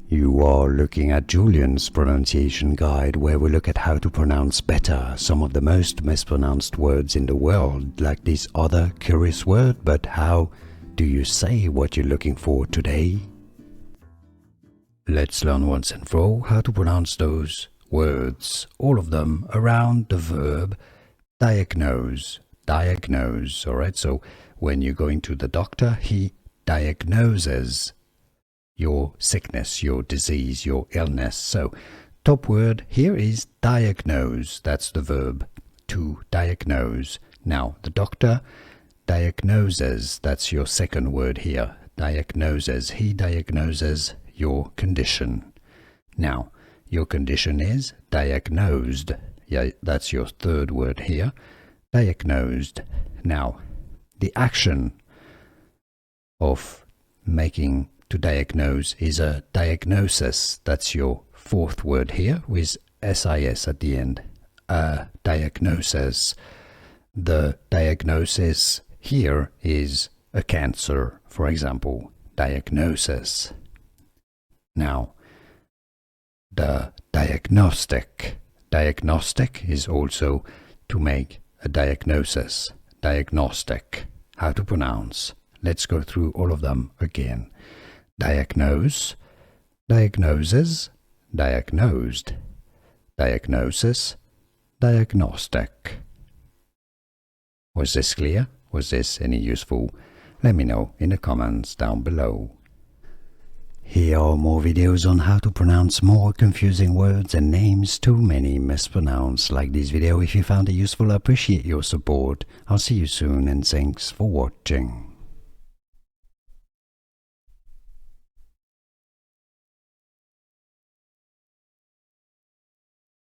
You are looking at Julian's pronunciation guide, where we look at how to pronounce better some of the most mispronounced words in the world, like this other curious word. But how do you say what you're looking for today? Let's learn once and for all how to pronounce those words, all of them, around the verb diagnose. Diagnose, alright? So when you're going to the doctor, he diagnoses your sickness, your disease, your illness. So top word here is diagnose. That's the verb, to diagnose. Now the doctor diagnoses. That's your second word here. Diagnoses. He diagnoses your condition. Now your condition is diagnosed. Yeah, that's your third word here. Diagnosed. Now the action of making to diagnose is a diagnosis. That's your fourth word here with SIS at the end. A diagnosis. The diagnosis here is a cancer, for example. Diagnosis. Now, the diagnostic. Diagnostic is also to make a diagnosis. Diagnostic. How to pronounce? Let's go through all of them again. Diagnose, diagnoses, diagnosed, diagnosis, diagnostic. Was this clear? Was this any useful? Let me know in the comments down below. Here are more videos on how to pronounce more confusing words and names too many mispronounced. Like this video if you found it useful. I appreciate your support. I'll see you soon and thanks for watching.